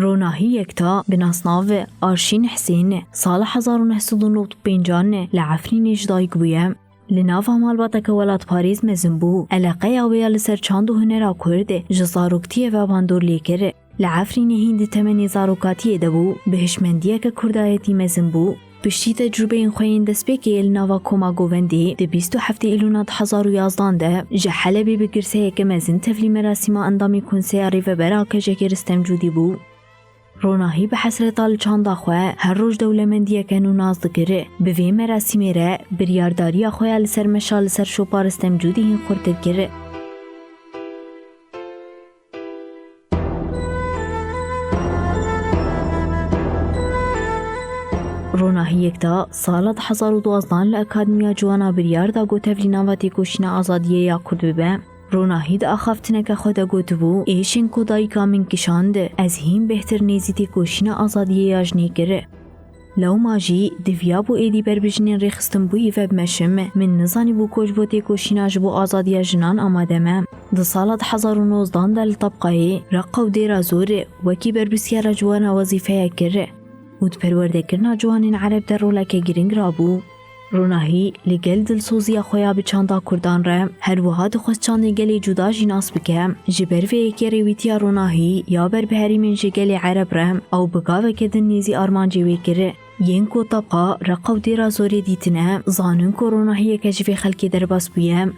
روناهی یکتا به ناسناو آرشین حسین سال 1995 لعفرین جدایک بویم. لناف مالباتک ولات پاریس مزن بو علاقه اویا لسر چاند و هنرا کرده جزاروکتیه و باندور لیکره. لعفرین هند تمنی زاروکاتیه دبو بهشمندیه که کردایتی مزن بو. پشتی تجربه این خوین دسپیکی الناوا کوما گووندی ده 27 ایلونات 2011 ده جحلبی بگرسه که مزن تفلی مراسیما اندامی کنسه عریف برا که جکر استمجودی بو. روناهی به حسرت آل چاندا خواه هر روز دولمندیه کنو ناز دکره به وی مراسیمه ره بریارداری خواه لسر مشال سر شوپار استمجودی هین خورتد گره. روناهی یکتا سالت 2012 لأکادمیا جوانا بریاردا گوتفلی نواتی کوشین آزادیه یا کرد ببه. روناهی دا اخافتنک خود گوت بو ایشن کدایی کامین کشانده از هیم بهتر نیزیتی کوشین آزادیه یاجنی گره. لو ماجی دویا بو ایدی بربجنین ریخستن بوی و بمشم من نزانی بو کوش بوتی کوشین آجبو آزادیه جنان آماده مم. دا سالت 2019 دل طبقه رقو دیرا زوره وکی بربسیار جوانا وظیفه گره. ود پرورده کرنا جوانین عرب در رولک گرینگ رابو. روناهی لگل دلسوزی خویا بچاندا کردان رم هر وهاد خوست چاندی گلی جدا جناس بکم جبر و یکی رویتیا روناهی یا بر بهری من جگلی عرب رم او بگاوه که دن نیزی آرمان جوی کره. ین کو طبقا رقو دیرا زوری دیتنه زانون که روناهی کجوی خلکی در باس بیم.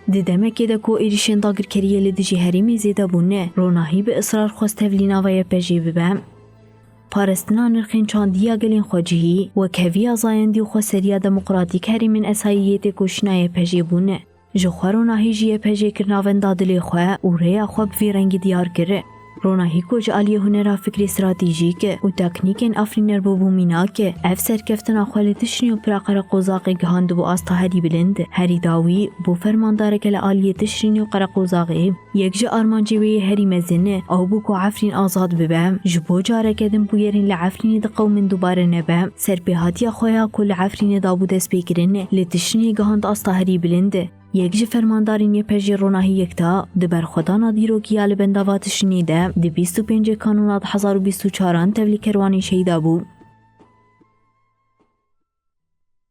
دیدمه که ده کو ایریشن داگر کریه لدجی هریمی زیده بونه روناهی به اصرار خوست تولین آوای پجی ببم. پارستنا نرخین چاندیا گلین خوجهی و کویا زایندی و خسریا دموکراتیک هری من اساییت کوشنای پجیبونه. جخوا روناهی جیه پجی کرناون دادلی خواه و ریا خواب وی رنگ دیار کره. روناهی کج آلی هنرا فکری استراتیجیک و تکنیکن افرینر بو میناکه اف سرکفتنا خوالی تشنی و پراقر قوزاقی گهاند بو آستا هری بلند هری داوی بو فرمانداره که لآلی تشنی و قرق قوزاقی یک جا آرمانجوی هری مزنه او بو که عفرین آزاد ببم جبو جاره کدن بو یرین لعفرین دقو من دوباره نبم سرپیهاتی خویا کل عفرین دابو دست بگرنه لتشنی گهاند آستا هری بلند یک جه فرماندارین یه پجی روناهی یکتا دبر خدا نادیرو کیا لبندواتش نیده دی 25 کانونات 1024 تولی کروانی شیده بو.